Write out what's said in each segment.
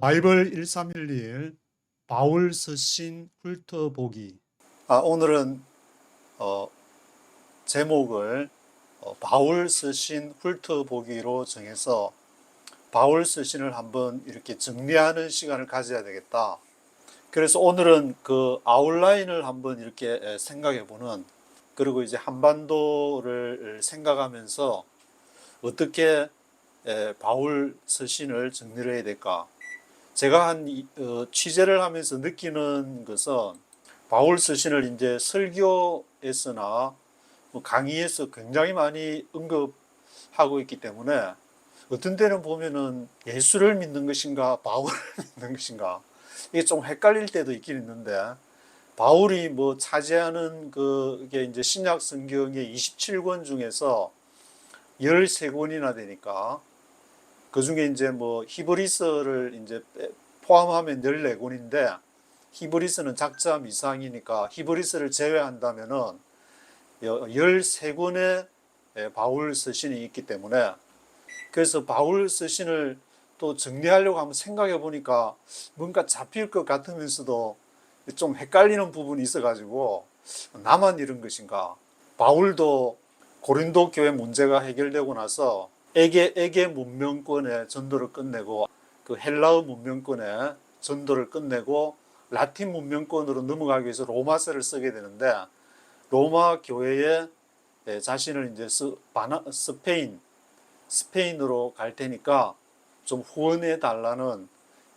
바이블 1311 바울 서신 훑어보기. 오늘은 제목을 바울 서신 훑어보기로 정해서 바울 서신을 한번 이렇게 정리하는 시간을 가져야 되겠다. 그래서 오늘은 그 아웃라인을 한번 이렇게 생각해보는, 그리고 이제 한반도를 생각하면서 어떻게 바울 서신을 정리를 해야 될까. 제가 취재를 하면서 느끼는 것은 바울 서신을 이제 설교에서나 강의에서 굉장히 많이 언급하고 있기 때문에 어떤 때는 보면은 예수를 믿는 것인가 바울을 믿는 것인가 이게 좀 헷갈릴 때도 있긴 있는데, 바울이 뭐 차지하는 그게 이제 신약 성경의 27권 중에서 13권이나 되니까, 그 중에 이제 뭐 히브리서를 이제 포함하면 14권인데, 히브리서는 작자 미상이니까 히브리서를 제외한다면은 13권의 바울 서신이 있기 때문에, 그래서 바울 서신을 또 정리하려고 한번 생각해 보니까 뭔가 잡힐 것 같으면서도 좀 헷갈리는 부분이 있어가지고, 나만 이런 것인가. 바울도 고린도 교회 문제가 해결되고 나서 에게 문명권의 전도를 끝내고, 그 헬라어 문명권의 전도를 끝내고 라틴 문명권으로 넘어가기 위해서 로마서를 쓰게 되는데, 로마 교회에 자신을 이제 스페인으로 갈 테니까 좀 후원해 달라는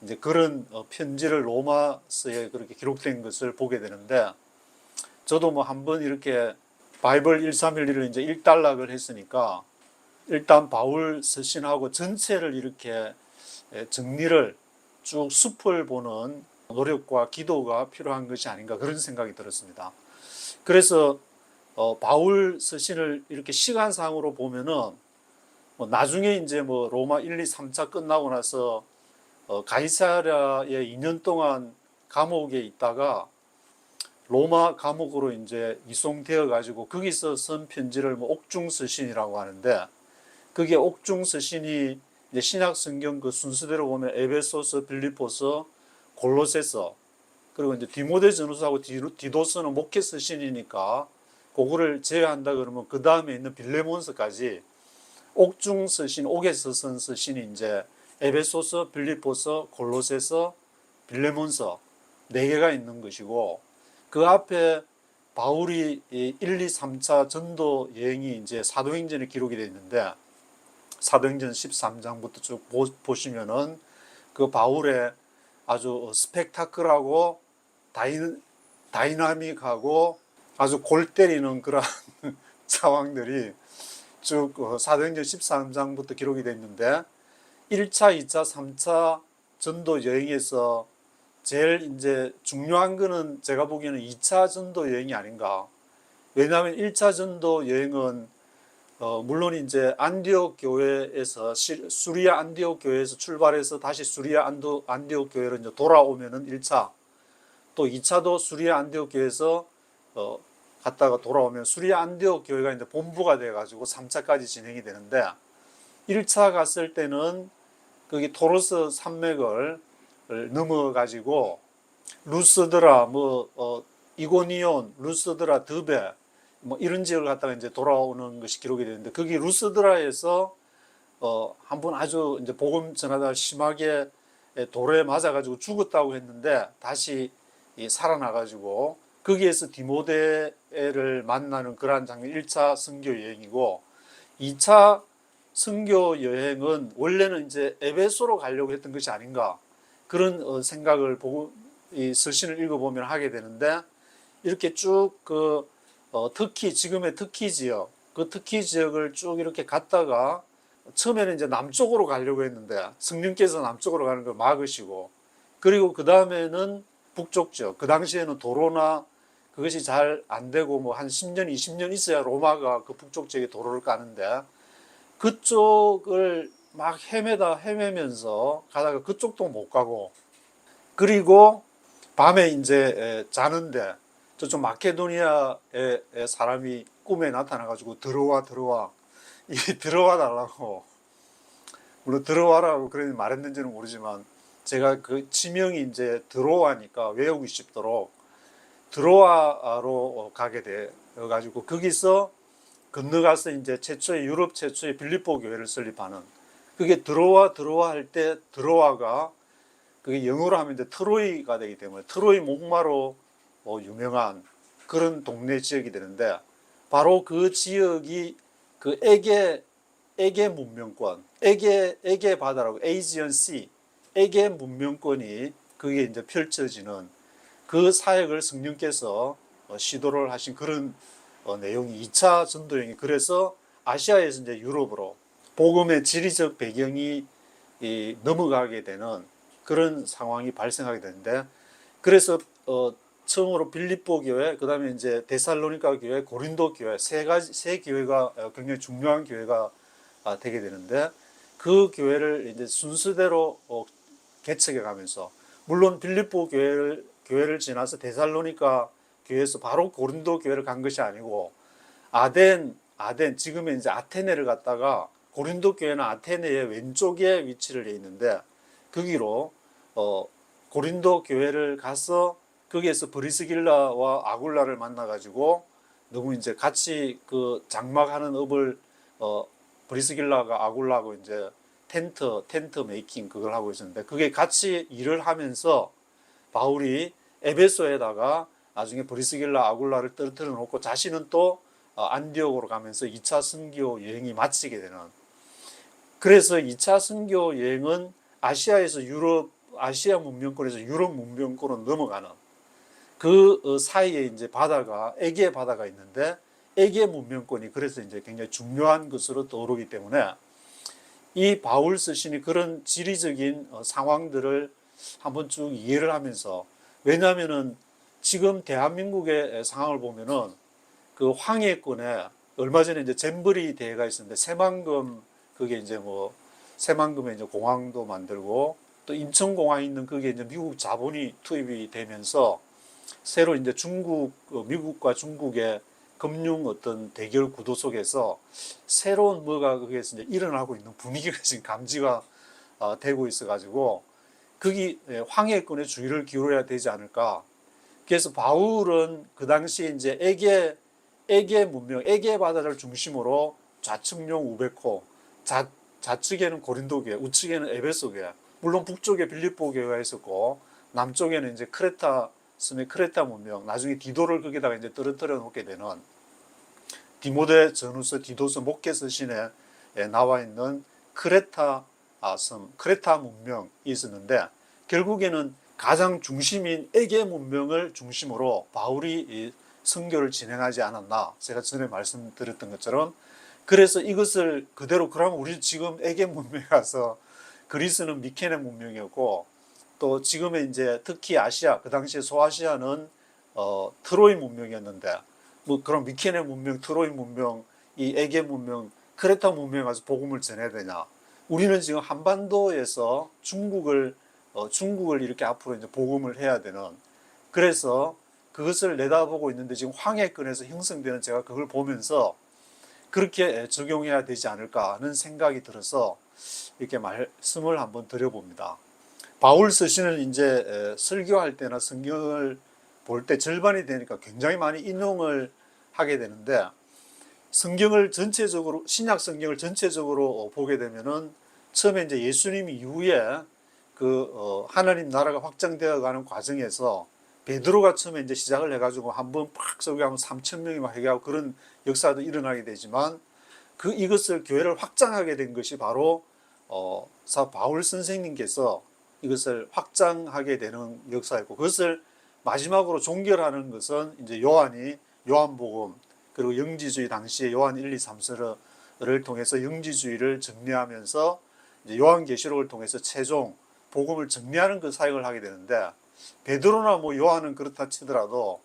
이제 그런 편지를 로마서에 그렇게 기록된 것을 보게 되는데, 저도 뭐 한번 이렇게 바이블 1311을 이제 일단락을 했으니까 일단 바울 서신하고 전체를 이렇게 정리를 쭉 숲을 보는 노력과 기도가 필요한 것이 아닌가, 그런 생각이 들었습니다. 그래서 바울 서신을 이렇게 시간상으로 보면은 뭐 나중에 이제 뭐 로마 1, 2, 3차 끝나고 나서 가이사랴에 2년 동안 감옥에 있다가 로마 감옥으로 이제 이송되어 가지고 거기서 쓴 편지를 뭐 옥중서신이라고 하는데, 그게 옥중서신이 이제 신약 성경 그 순서대로 보면 에베소서, 빌립보서, 골로새서, 그리고 이제 디모데 전후서하고 디도서는 목회 서신이니까 그거를 제외한다 그러면 그 다음에 있는 빌레몬서까지 옥중서신, 옥에서 쓴 서신이 이제 에베소서, 빌립보서, 골로새서, 빌레몬서 4개가 있는 것이고, 그 앞에 바울이 1, 2, 3차 전도 여행이 이제 사도행전에 기록이 되어 있는데, 사도행전 13장부터 쭉 보시면은 그 바울의 아주 스펙타클하고 다이나믹하고 아주 골 때리는 그런 상황들이 쭉 사도행전 13장부터 기록이 되어 있는데, 1차, 2차, 3차 전도 여행에서 제일 이제 중요한 거는 제가 보기에는 2차 전도 여행이 아닌가. 왜냐하면 1차 전도 여행은 물론 이제 안디옥 교회에서 수리아 안디옥 교회에서 출발해서 다시 수리아 안디옥 교회로 이제 돌아오면은 1차, 또 2차도 수리아 안디옥 교회에서 갔다가 돌아오면 수리아 안디옥 교회가 이제 본부가 돼 가지고 3차까지 진행이 되는데, 1차 갔을 때는 거기 토로스 산맥을 넘어가지고 루스드라, 이고니온, 루스드라, 드베 뭐 이런 지역을 갔다가 이제 돌아오는 것이 기록이 되는데, 거기 루스드라에서 한번 아주 이제 복음 전하다가 심하게 돌에 맞아가지고 죽었다고 했는데 다시 살아나가지고 거기에서 디모데를 만나는 그러한 장면, 1차 선교 여행이고, 2차 선교 여행은 원래는 이제 에베소로 가려고 했던 것이 아닌가, 그런 생각을 보고 이 서신을 읽어보면 하게 되는데, 이렇게 쭉 특히 지금의 터키 지역, 그 터키 지역을 쭉 이렇게 갔다가 처음에는 이제 남쪽으로 가려고 했는데 성령께서 남쪽으로 가는 걸 막으시고, 그리고 그 다음에는 북쪽 지역, 그 당시에는 도로나 그것이 잘 안 되고 뭐 한 10년, 20년 있어야 로마가 그 북쪽 지역에 도로를 까는데, 그쪽을 막 헤매면서 가다가 그쪽도 못 가고, 그리고 밤에 이제 자는데 저쪽 마케도니아의 사람이 꿈에 나타나가지고 들어와 이 들어와 달라고, 물론 들어와라고 그런 말했는지는 모르지만 제가 그 지명이 이제 드로아니까 외우기 쉽도록 드로아로 가게 돼가지고 거기서 건너가서 이제 유럽 최초의 빌립보 교회를 설립하는, 그게 드로아 할 때 드로아가 그게 영어로 하면 이제 트로이가 되기 때문에 트로이 목마로 유명한 그런 동네 지역이 되는데, 바로 그 지역이 그 에게 문명권, 에게 바다라고, 에이지언 씨, 에게 문명권이 그게 이제 펼쳐지는 그 사역을 성령께서 시도를 하신 그런 내용이 2차 전도 여행이, 그래서 아시아에서 이제 유럽으로 복음의 지리적 배경이 넘어가게 되는 그런 상황이 발생하게 되는데, 그래서 처음으로 빌립보 교회, 그 다음에 이제 데살로니가 교회, 고린도 교회, 세 교회가 굉장히 중요한 교회가 되게 되는데, 그 교회를 이제 순서대로 개척해 가면서, 물론 빌립보 교회를 지나서 데살로니가 교회에서 바로 고린도 교회를 간 것이 아니고, 아덴 지금의 이제 아테네를 갔다가, 고린도 교회는 아테네의 왼쪽에 위치를 해 있는데 거기로 고린도 교회를 가서 거기에서 브리스길라와 아굴라를 만나 가지고 너무 이제 같이 그 장막하는 업을 브리스길라가 아굴라하고 이제 텐트 메이킹 그걸 하고 있었는데, 그게 같이 일을 하면서 바울이 에베소에다가 나중에 브리스길라 아굴라를 떨어뜨려 놓고 자신은 또 안디옥으로 가면서 2차 선교 여행이 마치게 되는, 그래서 2차 선교 여행은 아시아에서 아시아 문명권에서 유럽 문명권으로 넘어가는 그 사이에 이제 바다가, 에게 바다가 있는데, 에게 문명권이 그래서 이제 굉장히 중요한 것으로 떠오르기 때문에 이 바울 스신이 그런 지리적인 상황들을 한번 쭉 이해를 하면서, 왜냐하면은 지금 대한민국의 상황을 보면은 그 황해권에 얼마 전에 이제 잼버리 대회가 있었는데, 새만금, 그게 이제 뭐 새만금에 이제 공항도 만들고 또 인천공항에 있는 그게 이제 미국 자본이 투입이 되면서 새로 이제 미국과 중국의 금융 어떤 대결 구도 속에서 새로운 뭐가 거기에서 이제 일어나고 있는 분위기가 지금 감지가 되고 있어가지고 거기 황해권에 주의를 기울여야 되지 않을까. 그래서 바울은 그 당시 이제 에게 문명, 에게 바다를 중심으로 좌측용 우베코, 좌측에는 고린도 교회, 우측에는 에베소 교회, 물론 북쪽에 빌립보 교회가 있었고 남쪽에는 이제 섬의 크레타 문명, 나중에 디도를 거기다가 이제 떨어뜨려 놓게 되는 디모데 전후서 디도서 목회서신에 나와 있는 크레타 크레타 문명이 있었는데, 결국에는 가장 중심인 에게 문명을 중심으로 바울이 선교를 진행하지 않았나, 제가 전에 말씀드렸던 것처럼. 그래서 이것을 그대로, 그러면 우리 지금 에게 문명에 가서, 그리스는 미케네 문명이었고 또 지금의 이제 특히 아시아, 그 당시에 소아시아는 트로이 문명이었는데, 뭐 그럼 미케네 문명, 트로이 문명, 이 에게 문명, 크레타 문명에 가서 복음을 전해야 되냐? 우리는 지금 한반도에서 중국을 이렇게 앞으로 이제 복음을 해야 되는, 그래서 그것을 내다보고 있는데 지금 황해권에서 형성되는, 제가 그걸 보면서 그렇게 적용해야 되지 않을까 하는 생각이 들어서 이렇게 말씀을 한번 드려봅니다. 바울 스신은 이제 설교할 때나 성경을 볼 때 절반이 되니까 굉장히 많이 인용을 하게 되는데, 성경을 전체적으로, 신약 성경을 전체적으로 보게 되면은 처음에 이제 예수님 이후에 하나님 나라가 확장되어 가는 과정에서 베드로가 처음에 이제 시작을 해가지고 한번 팍 설교하면 3,000명이 막 회개하고 그런 역사도 일어나게 되지만, 이것을 교회를 확장하게 된 것이 바로 바울 선생님께서 이것을 확장하게 되는 역사였고, 그것을 마지막으로 종결하는 것은 이제 요한복음, 그리고 영지주의, 당시에 요한 1, 2, 3서를 통해서 영지주의를 정리하면서 이제 요한계시록을 통해서 최종 복음을 정리하는 그 사역을 하게 되는데, 베드로나 뭐 요한은 그렇다 치더라도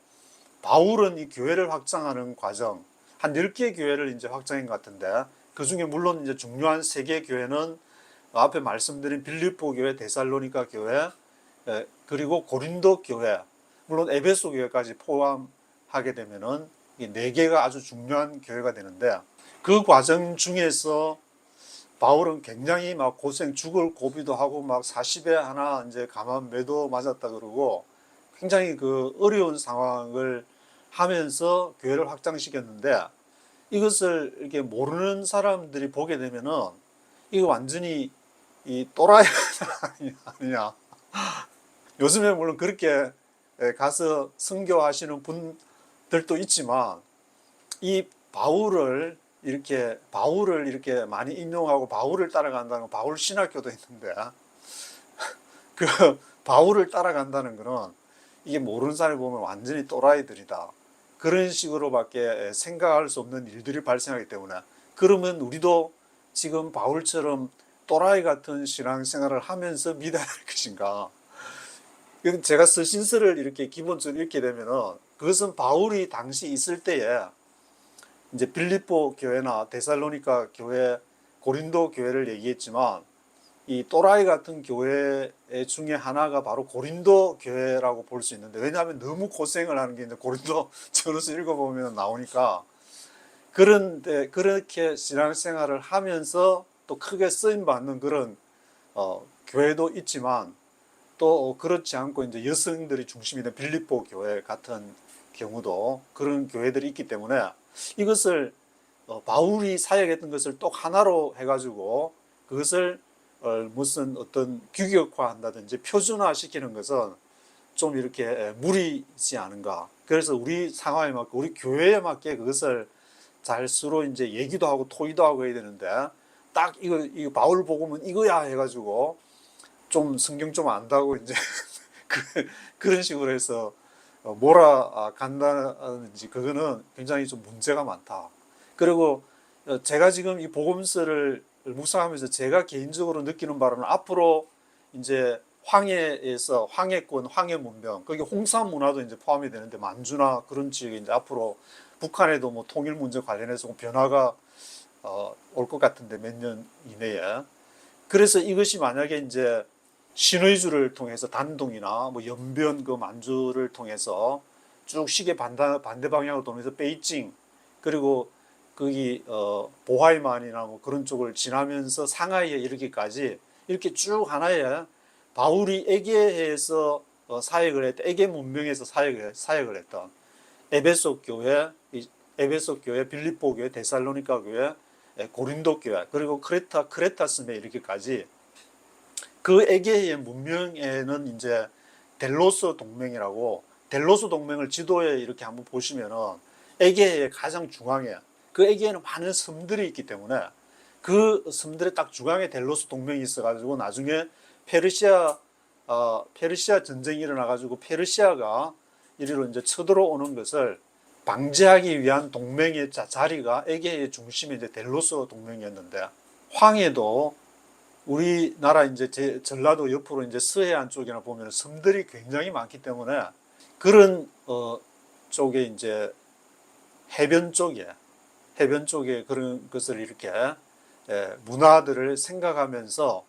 바울은 이 교회를 확장하는 과정, 한 10개 교회를 이제 확장한 것 같은데, 그 중에 물론 이제 중요한 3개 교회는 앞에 말씀드린 빌립보 교회, 데살로니가 교회, 그리고 고린도 교회, 물론 에베소 교회까지 포함하게 되면은 이 4개가 아주 중요한 교회가 되는데, 그 과정 중에서 바울은 굉장히 막 고생 죽을 고비도 하고 막 40에 하나 이제 감한 매도 맞았다 그러고 굉장히 그 어려운 상황을 하면서 교회를 확장시켰는데 이것을 이렇게 모르는 사람들이 보게 되면은 이거 완전히 이 또라이 아니냐. 요즘에 물론 그렇게 가서 선교하시는 분들도 있지만 이 바울을 이렇게 많이 인용하고 바울을 따라간다는 건 바울 신학교도 있는데 그 바울을 따라간다는 거는 이게 모르는 사람이 보면 완전히 또라이들이다. 그런 식으로밖에 생각할 수 없는 일들이 발생하기 때문에 그러면 우리도 지금 바울처럼 또라이 같은 신앙생활을 하면서 믿어야 할 것인가. 제가 서신서를 이렇게 기본적으로 읽게 되면은 그것은 바울이 당시 있을 때에 이제 빌립보 교회나 데살로니가 교회, 고린도 교회를 얘기했지만 이 또라이 같은 교회 중에 하나가 바로 고린도 교회라고 볼 수 있는데 왜냐하면 너무 고생을 하는 게 이제 고린도 전서 읽어보면 나오니까 그런데 그렇게 신앙생활을 하면서 또 크게 쓰임 받는 그런 교회도 있지만 또 그렇지 않고 이제 여성들이 중심이 된 빌립보 교회 같은 경우도 그런 교회들이 있기 때문에 이것을 바울이 사역했던 것을 또 하나로 해가지고 그것을 무슨 어떤 규격화한다든지 표준화시키는 것은 좀 이렇게 무리지 않은가. 그래서 우리 상황에 맞게 우리 교회에 맞게 그것을 잘 서로 이제 얘기도 하고 토의도 하고 해야 되는데 딱 이거 바울 복음은 이거야 해가지고 좀 성경 좀 안다고 이제 그런 식으로 해서 몰아간다든지 그거는 굉장히 좀 문제가 많다. 그리고 제가 지금 이 복음서를 묵상하면서 제가 개인적으로 느끼는 바로는 앞으로 이제 황해에서 황해권, 황해문명, 거기 홍산 문화도 이제 포함이 되는데 만주나 그런 지역에 이제 앞으로 북한에도 뭐 통일 문제 관련해서 변화가 올 것 같은데 몇 년 이내에. 그래서 이것이 만약에 이제 신의주를 통해서 단둥이나 뭐 연변 그 만주를 통해서 쭉 시계 반대 방향으로 돌면서 베이징 그리고 거기 보하이만이나 뭐 그런 쪽을 지나면서 상하이에 이르기까지 이렇게 쭉 하나의 바울이 에게해에서 사역을 했던 에게 문명에서 사역을 했던 에베소 교회, 빌립보 교회, 데살로니가 교회, 고린도 교회 그리고 크레타스메 이르기까지 그 에게의 문명에는 이제 델로스 동맹이라고 델로스 동맹을 지도에 이렇게 한번 보시면은 에게의 가장 중앙에 그 에게에는 많은 섬들이 있기 때문에 그 섬들의 딱 중앙에 델로스 동맹이 있어가지고 나중에 페르시아 전쟁이 일어나가지고 페르시아가 이리로 이제 쳐들어오는 것을 방지하기 위한 동맹의 자리가 에게의 중심이 이제 델로스 동맹이었는데 황해도 우리나라 이제 전라도 옆으로 이제 서해안 쪽이나 보면 섬들이 굉장히 많기 때문에 그런 쪽에 이제 해변 쪽에 그런 것을 이렇게 문화들을 생각하면서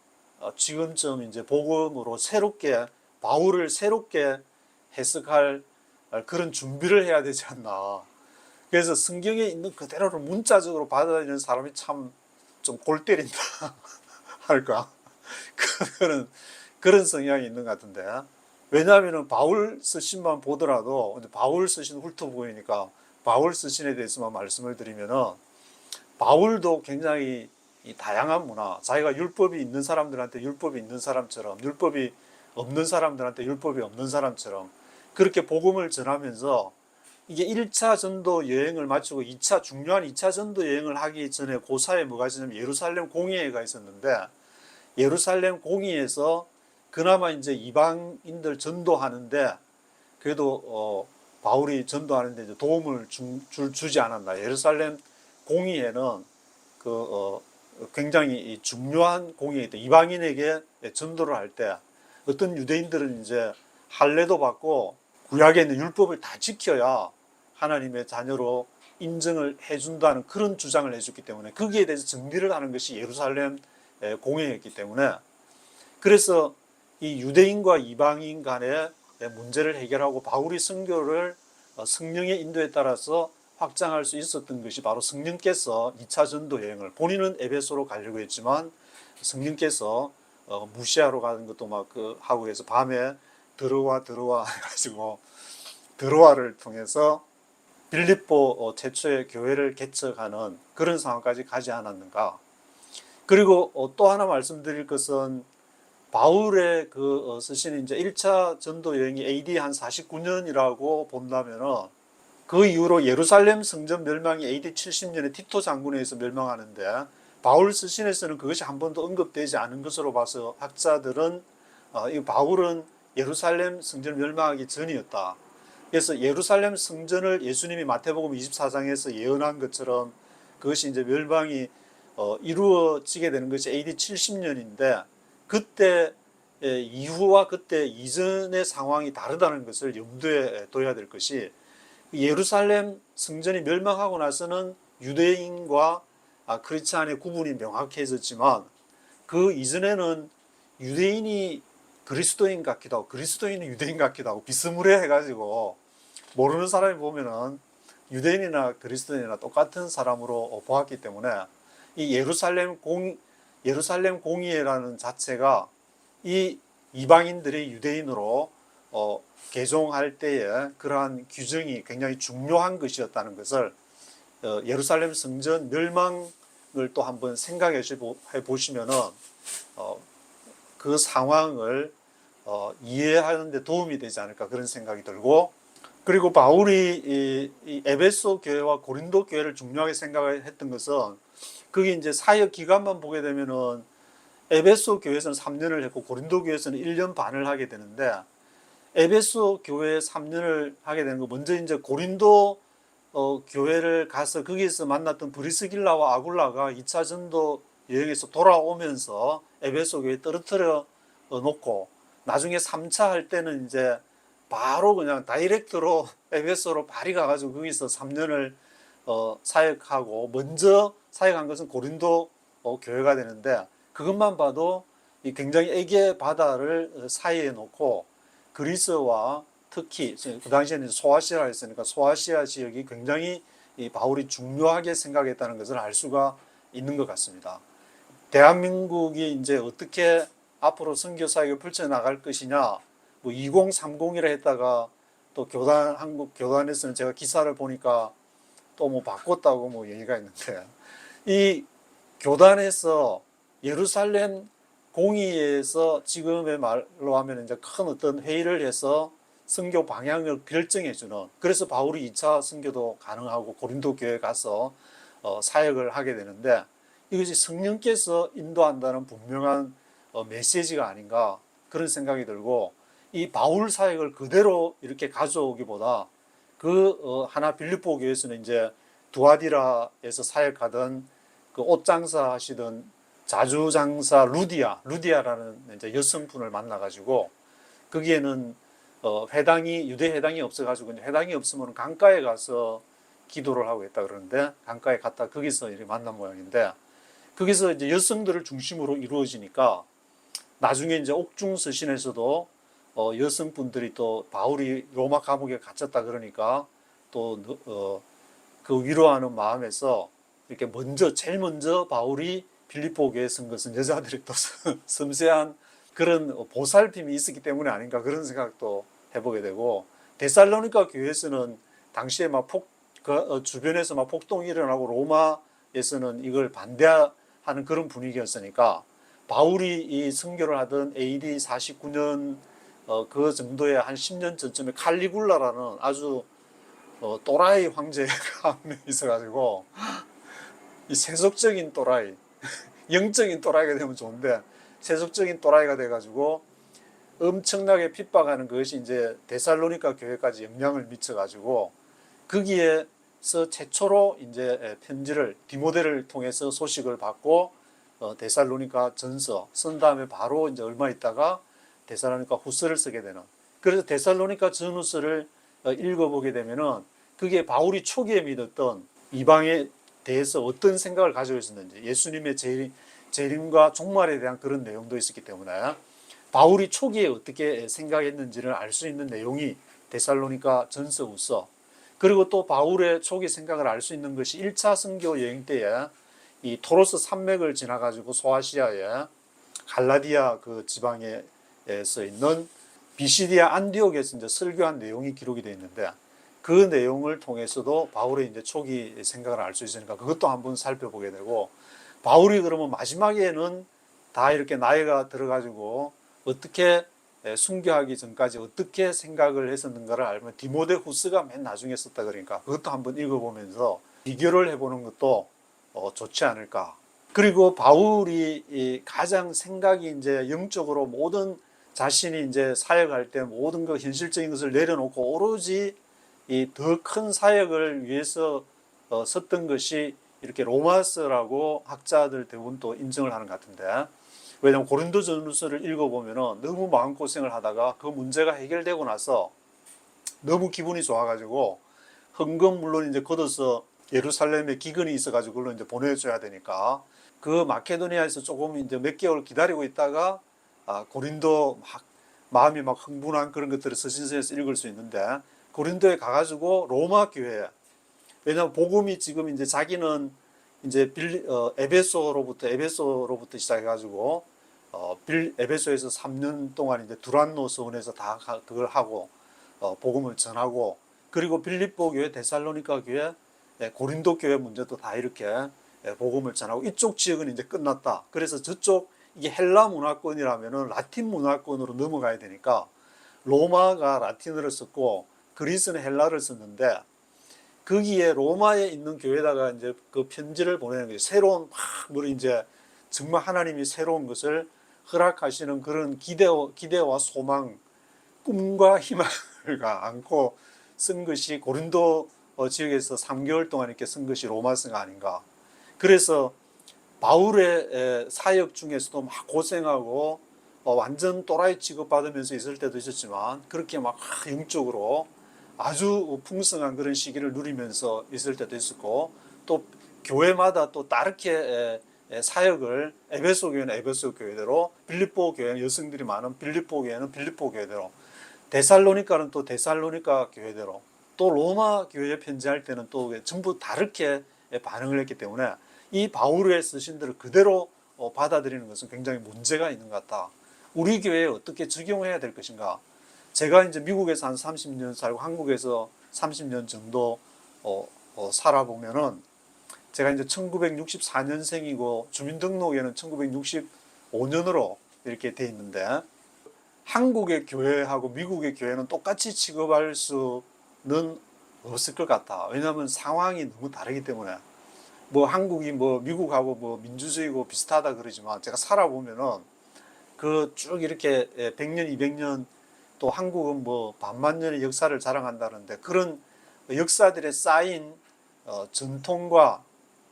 지금쯤 이제 복음으로 새롭게 바울을 새롭게 해석할 그런 준비를 해야 되지 않나. 그래서 성경에 있는 그대로를 문자적으로 받아들이는 사람이 참 좀 골 때린다 할까? 그런 성향이 있는 것 같은데. 왜냐하면 바울 서신만 보더라도 바울 서신 훑어보니까 바울 서신에 대해서만 말씀을 드리면은 바울도 굉장히 이 다양한 문화, 자기가 율법이 있는 사람들한테 율법이 있는 사람처럼 율법이 없는 사람들한테 율법이 없는 사람처럼 그렇게 복음을 전하면서 이게 1차 전도 여행을 마치고 중요한 2차 전도 여행을 하기 전에 그 사이에 뭐가 있었냐면 예루살렘 공의회가 있었는데 예루살렘 공의에서 그나마 이제 이방인들 전도하는데 그래도 바울이 전도하는데 이제 도움을 주지 않았나. 예루살렘 공의회는 굉장히 중요한 공의회다. 이방인에게 전도를 할 때 어떤 유대인들은 이제 할례도 받고 구약에 있는 율법을 다 지켜야 하나님의 자녀로 인정을 해준다는 그런 주장을 해줬기 때문에 거기에 대해서 정리를 하는 것이 예루살렘 공회였기 때문에 그래서 이 유대인과 이방인 간의 문제를 해결하고 바울이 선교를 성령의 인도에 따라서 확장할 수 있었던 것이 바로 성령께서 2차 전도 여행을, 본인은 에베소로 가려고 했지만 성령께서 무시하러 가는 것도 막 하고 해서 밤에 들어와 해가지고 드로아를 통해서 빌립보 최초의 교회를 개척하는 그런 상황까지 가지 않았는가. 그리고 또 하나 말씀드릴 것은 바울의 쓰신 이제 1차 전도 여행이 AD 한 49년이라고 본다면은 그 이후로 예루살렘 성전 멸망이 AD 70년에 티토 장군에 의해서 멸망하는데 바울 서신에서는 그것이 한 번도 언급되지 않은 것으로 봐서 학자들은 이 바울은 예루살렘 성전 멸망하기 전이었다. 그래서 예루살렘 성전을 예수님이 마태복음 24장에서 예언한 것처럼 그것이 이제 멸망이 이루어지게 되는 것이 AD 70년인데 그때 이후와 그때 이전의 상황이 다르다는 것을 염두에 둬야 될 것이 예루살렘 성전이 멸망하고 나서는 유대인과 크리스찬의 구분이 명확해졌지만 그 이전에는 유대인이 그리스도인 같기도 하고 그리스도인이 유대인 같기도 하고 비스무리해 해가지고 모르는 사람이 보면은 유대인이나 그리스도인이나 똑같은 사람으로 보았기 때문에 이 예루살렘 공의회라는 자체가 이 이방인들이 유대인으로 개종할 때에 그러한 규정이 굉장히 중요한 것이었다는 것을 예루살렘 성전 멸망을 또 한번 생각해 보시면은 그 상황을 이해하는 데 도움이 되지 않을까 그런 생각이 들고, 그리고 바울이 이 에베소 교회와 고린도 교회를 중요하게 생각했던 것은 그게 이제 사역 기간만 보게 되면은 에베소 교회에서는 3년을 했고 고린도 교회에서는 1년 반을 하게 되는데 에베소 교회에 3년을 하게 되는 거 먼저 이제 고린도 교회를 가서 거기에서 만났던 브리스길라와 아굴라가 2차 전도 여행에서 돌아오면서 에베소 교회에 떨어뜨려 놓고 나중에 3차 할 때는 이제 바로 그냥 다이렉트로 에베소로 발이 가가지고 거기서 3년을 사역하고 먼저 사역한 것은 고린도 교회가 되는데 그것만 봐도 굉장히 에게 바다를 사이에 놓고 그리스와 특히 그 당시에는 소아시아라 했으니까 소아시아 지역이 굉장히 이 바울이 중요하게 생각했다는 것을 알 수가 있는 것 같습니다. 대한민국이 이제 어떻게 앞으로 선교 사역을 펼쳐나갈 것이냐, 뭐 2030이라 했다가 또 한국 교단에서는 제가 기사를 보니까 또 뭐 바꿨다고 뭐 얘기가 있는데 이 교단에서 예루살렘 공의회에서 지금의 말로 하면 이제 큰 어떤 회의를 해서 선교 방향을 결정해주는, 그래서 바울이 2차 선교도 가능하고 고린도 교회에 가서 사역을 하게 되는데 이것이 성령께서 인도한다는 분명한 메시지가 아닌가 그런 생각이 들고, 이 바울 사역을 그대로 이렇게 가져오기보다 하나 빌립보 교회에서는 이제 두아디라에서 사역하던 그 옷장사 하시던 자주장사 루디아라는 이제 여성분을 만나가지고 거기에는 유대 회당이 없어가지고 회당이 없으면 강가에 가서 기도를 하고 있다 그러는데 강가에 갔다 거기서 이렇게 만난 모양인데 거기서 이제 여성들을 중심으로 이루어지니까 나중에 이제 옥중 서신에서도 여성분들이 또 바울이 로마 감옥에 갇혔다 그러니까 또 그 위로하는 마음에서 이렇게 제일 먼저 바울이 빌립보 교회에 쓴 것은 여자들이 또 섬세한 그런 보살핌이 있었기 때문에 아닌가 그런 생각도 해보게 되고, 데살로니가 교회에서는 당시에 주변에서 막 폭동이 일어나고 로마에서는 이걸 반대하는 그런 분위기였으니까 바울이 이 선교를 하던 AD 49년 그 정도의 한 10년 전쯤에 칼리굴라라는 아주 또라이 황제가 한 명 있어가지고 이 세속적인 또라이 영적인 또라이가 되면 좋은데 세속적인 또라이가 돼가지고 엄청나게 핍박하는 것이 이제 데살로니가 교회까지 영향을 미쳐가지고 거기에서 최초로 이제 편지를 디모데를 통해서 소식을 받고 데살로니가 전서 쓴 다음에 바로 이제 얼마 있다가 데살로니가 후서를 쓰게 되는, 그래서 데살로니가 전후서를 읽어보게 되면은 그게 바울이 초기에 믿었던 이방에 대해서 어떤 생각을 가지고 있었는지, 예수님의 재림과 종말에 대한 그런 내용도 있었기 때문에 바울이 초기에 어떻게 생각했는지를 알 수 있는 내용이 데살로니가 전서 후서, 그리고 또 바울의 초기 생각을 알 수 있는 것이 1차 선교 여행 때에 이 토로스 산맥을 지나가지고 소아시아의 갈라디아 그 지방에서 있는 비시디아 안디옥에서 이제 설교한 내용이 기록이 되어 있는데, 그 내용을 통해서도 바울의 이제 초기 생각을 알 수 있으니까 그것도 한번 살펴보게 되고, 바울이 그러면 마지막에는 다 이렇게 나이가 들어가지고 어떻게 순교하기 전까지 어떻게 생각을 했었는가를 알면 디모데후스가 맨 나중에 썼다 그러니까 그것도 한번 읽어보면서 비교를 해보는 것도 좋지 않을까. 그리고 바울이 가장 생각이 이제 영적으로 모든 자신이 이제 사역할 때 모든 그 현실적인 것을 내려놓고 오로지 이 더 큰 사역을 위해서 썼던 것이 이렇게 로마서라고 학자들 대부분 또 인정을 하는 것 같은데, 왜냐하면 고린도전서를 읽어보면은 너무 마음고생을 하다가 그 문제가 해결되고 나서 너무 기분이 좋아가지고 헌금 물론 이제 걷어서 예루살렘에 기근이 있어가지고 그걸로 이제 보내줘야 되니까 그 마케도니아에서 조금 이제 몇 개월 기다리고 있다가 고린도 막 마음이 막 흥분한 그런 것들을 서신서에서 읽을 수 있는데, 고린도에 가가지고 로마 교회, 왜냐하면 복음이 지금 이제 자기는 이제 에베소로부터 시작해가지고 에베소에서 3년 동안 이제 두란노 서원에서 다 그걸 하고 복음을 전하고, 그리고 빌립보 교회, 데살로니가 교회, 고린도 교회 문제도 다 이렇게 복음을 전하고, 이쪽 지역은 이제 끝났다. 그래서 저쪽 이게 헬라 문화권이라면은 라틴 문화권으로 넘어가야 되니까 로마가 라틴어를 썼고 그리스는 헬라를 썼는데, 거기에 로마에 있는 교회에다가 이제 그 편지를 보내는 거죠. 새로운 뭐 이제 정말 하나님이 새로운 것을 허락하시는 그런 기대와 소망, 꿈과 희망을 안고 쓴 것이 고린도 지역에서 3개월 동안 이렇게 쓴 것이 로마서가 아닌가. 그래서 바울의 사역 중에서도 막 고생하고 완전 또라이 취급받으면서 있을 때도 있었지만, 그렇게 막 영적으로 아주 풍성한 그런 시기를 누리면서 있을 때도 있었고, 또 교회마다 또 다르게 사역을, 에베소 교회는 에베소 교회대로, 빌립보 교회는 여성들이 많은 빌립보 교회는 빌립보 교회대로, 데살로니카는 또 데살로니카 교회대로, 또 로마 교회에 편지할 때는 또 전부 다르게 반응을 했기 때문에 이 바울의 서신들을 그대로 받아들이는 것은 굉장히 문제가 있는 것 같다. 우리 교회에 어떻게 적용해야 될 것인가. 제가 이제 미국에서 한 30년 살고 한국에서 30년 정도 살아보면은, 제가 이제 1964년생이고 주민등록에는 1965년으로 이렇게 돼 있는데, 한국의 교회하고 미국의 교회는 똑같이 취급할 수는 없을 것 같다. 왜냐하면 상황이 너무 다르기 때문에. 뭐 한국이 뭐 미국하고 뭐 민주주의고 비슷하다 그러지만, 제가 살아보면은 그 쭉 이렇게 100년, 200년, 또 한국은 뭐 반만 년의 역사를 자랑한다는데, 그런 역사들에 쌓인 전통과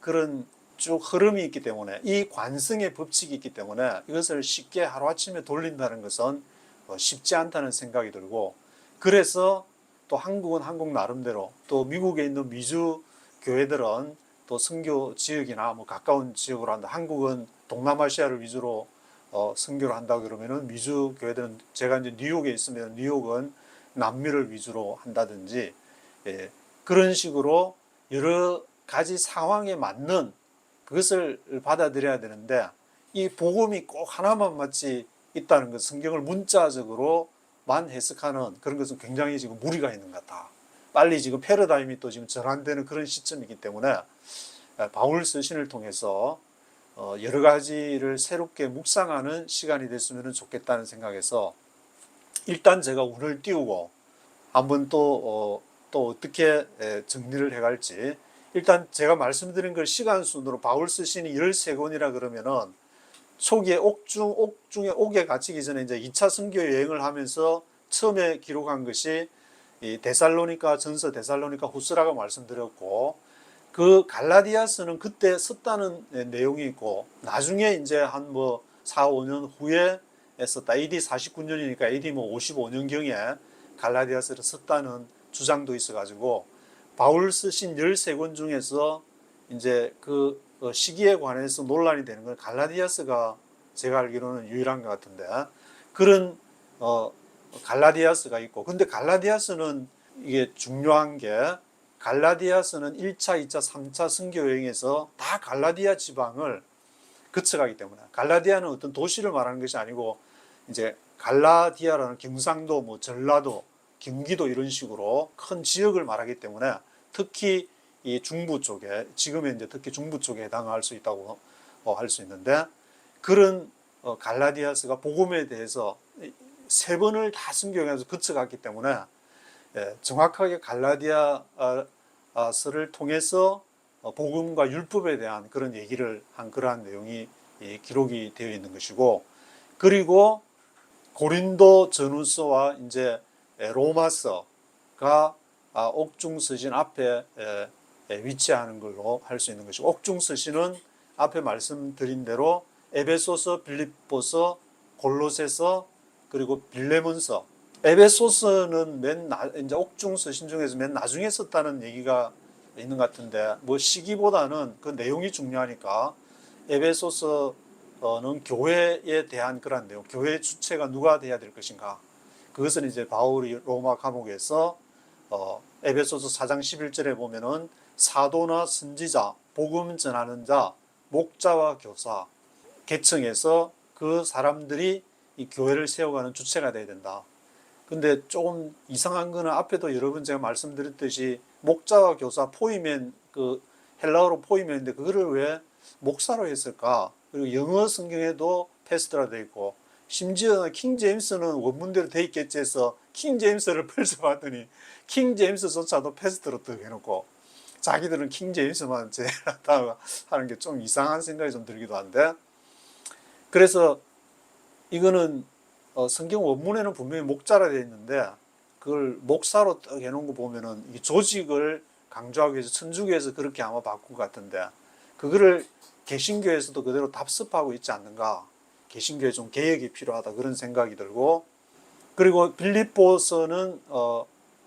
그런 쭉 흐름이 있기 때문에, 이 관성의 법칙이 있기 때문에 이것을 쉽게 하루아침에 돌린다는 것은 쉽지 않다는 생각이 들고, 그래서 또 한국은 한국 나름대로, 또 미국에 있는 미주 교회들은 또 선교 지역이나 뭐 가까운 지역으로 한다. 한국은 동남아시아를 위주로 선교를 한다 그러면은 미주 교회들은, 제가 이제 뉴욕에 있으면 뉴욕은 남미를 위주로 한다든지, 그런 식으로 여러 가지 상황에 맞는 그것을 받아들여야 되는데, 이 복음이 꼭 하나만 맞지 있다는 것, 성경을 문자적으로만 해석하는 그런 것은 굉장히 지금 무리가 있는 것 같다. 빨리 지금 패러다임이 또 지금 전환되는 그런 시점이기 때문에 바울 서신을 통해서 여러 가지를 새롭게 묵상하는 시간이 됐으면 좋겠다는 생각에서, 일단 제가 운을 띄우고 한번 또 어떻게 정리를 해갈지, 일단 제가 말씀드린 걸 시간 순으로 바울 서신이 13권이라 그러면은 초기에 옥 중에 옥에 갇히기 전에 이제 2차 선교 여행을 하면서 처음에 기록한 것이 이 데살로니가 전서, 데살로니가 후서라고 말씀드렸고, 그 갈라디아서는 그때 썼다는 내용이 있고, 나중에 이제 한 뭐 4, 5년 후에 썼다. AD 49년이니까 AD 뭐 55년경에 갈라디아서를 썼다는 주장도 있어가지고, 바울 쓰신 13권 중에서 이제 그 시기에 관해서 논란이 되는 건 갈라디아서가 제가 알기로는 유일한 것 같은데, 그런 갈라디아서가 있고, 근데 갈라디아서는 이게 중요한 게 갈라디아서는 1차, 2차, 3차 선교 여행에서 다 갈라디아 지방을 거쳐가기 때문에, 갈라디아는 어떤 도시를 말하는 것이 아니고 이제 갈라디아라는 경상도, 뭐 전라도, 경기도 이런 식으로 큰 지역을 말하기 때문에 특히 이 중부 쪽에, 지금의 이제 특히 중부 쪽에 해당할 수 있다고 할 수 있는데, 그런 갈라디아서가 복음에 대해서 3번을 다 선교행에서 거쳐갔기 때문에 정확하게 갈라디아서를 통해서 복음과 율법에 대한 그런 얘기를 한 그러한 내용이 기록이 되어 있는 것이고, 그리고 고린도 전후서와 이제 로마서가 옥중서신 앞에 위치하는 걸로 할 수 있는 것이고, 옥중서신은 앞에 말씀드린 대로 에베소서, 빌립보서, 골로새서, 그리고 빌레몬서. 에베소서는 이제 옥중서신 중에서 맨 나중에 썼다는 얘기가 있는 것 같은데, 뭐 시기보다는 그 내용이 중요하니까 에베소서는 교회에 대한 그런 내용, 교회의 주체가 누가 돼야 될 것인가. 그것은 이제 바울이 로마 감옥에서 에베소서 4장 11절에 보면은 사도나 선지자, 복음 전하는 자, 목자와 교사 계층에서 그 사람들이 이 교회를 세워가는 주체가 돼야 된다. 근데 조금 이상한 거는 앞에도 여러 번 제가 말씀드렸듯이 목자와 교사 포이멘, 그 헬라어로 포이멘인데 그거를 왜 목사로 했을까? 그리고 영어 성경에도 패스트라 되어 있고, 심지어 킹 제임스는 원문대로 되어 있겠지 해서 킹 제임스를 펼쳐봤더니 킹 제임스조차도 패스트로 또 해놓고, 자기들은 킹 제임스만 제일하다 하는 게 좀 이상한 생각이 좀 들기도 한데, 그래서 이거는 성경 원문에는 분명히 목자라 되어 있는데 그걸 목사로 딱 해놓은 거 보면은 이 조직을 강조하기 위해서 천주교에서 그렇게 아마 바꾼 것 같은데, 그거를 개신교에서도 그대로 답습하고 있지 않는가. 개신교에 좀 개혁이 필요하다 그런 생각이 들고, 그리고 빌립보서는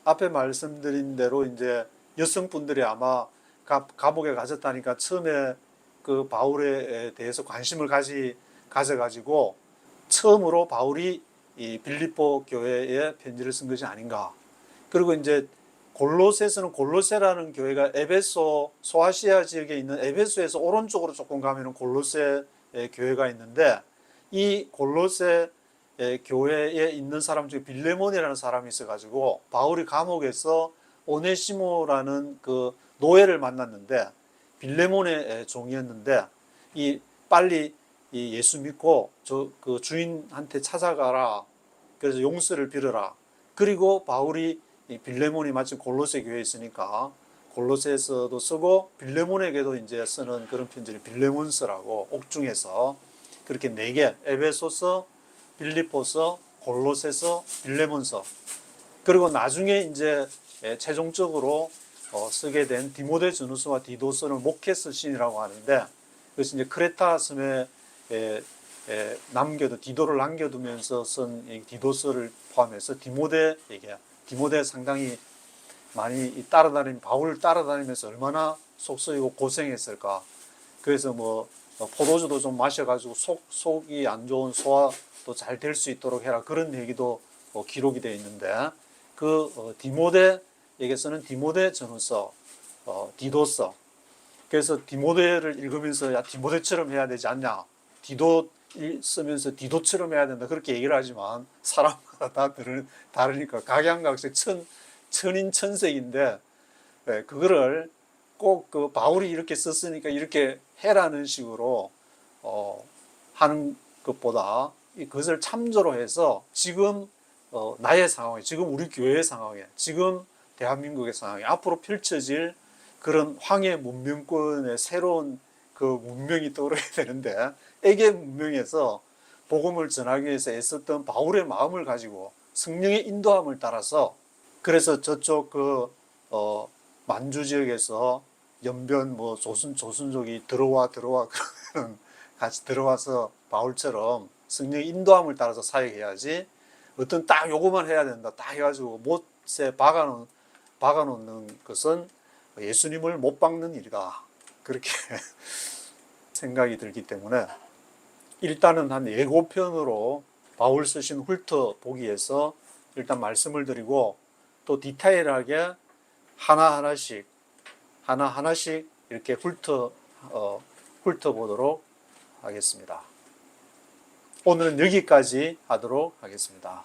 앞에 말씀드린 대로 이제 여성분들이 아마 감옥에 가졌다니까 처음에 그 바울에 대해서 관심을 가져가지고 처음으로 바울이 이 빌립보 교회에 편지를 쓴 것이 아닌가. 그리고 이제 골로새서는, 골로새라는 교회가 에베소, 소아시아 지역에 있는 에베소에서 오른쪽으로 조금 가면은 골로새 교회가 있는데, 이 골로새 교회에 있는 사람 중에 빌레몬이라는 사람이 있어가지고 바울이 감옥에서 오네시모라는 그 노예를 만났는데, 빌레몬의 종이었는데, 이 빨리 이 예수 믿고 그 주인한테 찾아가라. 그래서 용서를 빌어라. 그리고 바울이 이 빌레몬이 마침 골로새 교회에 있으니까 골로새에서도 쓰고 빌레몬에게도 이제 쓰는 그런 편지를 빌레몬서라고 옥중에서 그렇게 4개, 에베소서, 빌립보서, 골로새서, 빌레몬서, 그리고 나중에 이제 최종적으로 쓰게 된 디모데 전후서와 디도서를 목회서신이라고 하는데, 그것이 이제 크레타 섬에 디도를 남겨두면서 쓴 디도서를 포함해서 디모데에게, 디모데 상당히 많이 바울을 따라다니면서 얼마나 속쓰이고 고생했을까. 그래서 뭐 포도주도 좀 마셔가지고 속이 안 좋은 소화도 잘 될 수 있도록 해라, 그런 얘기도 기록이 되어 있는데, 그 디모데에게서는 디모데 전후서, 디도서. 그래서 디모데를 읽으면서 야, 디모데처럼 해야 되지 않냐, 디도 쓰면서 디도처럼 해야 된다, 그렇게 얘기를 하지만 사람마다 다 다르니까 각양각색 천인천색인데, 그거를 꼭 그 바울이 이렇게 썼으니까 이렇게 해라는 식으로 하는 것보다 그것을 참조로 해서 지금 나의 상황에, 지금 우리 교회의 상황에, 지금 대한민국의 상황에 앞으로 펼쳐질 그런 황해 문명권의 새로운 그 문명이 떠오르게 되는데, 에게 문명에서 복음을 전하기 위해서 애썼던 바울의 마음을 가지고 성령의 인도함을 따라서, 그래서 저쪽 그 만주 지역에서 연변 뭐 조선족이 들어와 그러면 같이 들어와서 바울처럼 성령의 인도함을 따라서 사역해야지, 어떤 딱 요거만 해야 된다 딱 해가지고 못에 박아놓는 것은 예수님을 못 박는 일이다, 그렇게 생각이 들기 때문에 일단은 한 예고편으로 바울 쓰신 훑어보기에서 일단 말씀을 드리고, 또 디테일하게 하나하나씩 이렇게 훑어보도록 하겠습니다. 오늘은 여기까지 하도록 하겠습니다.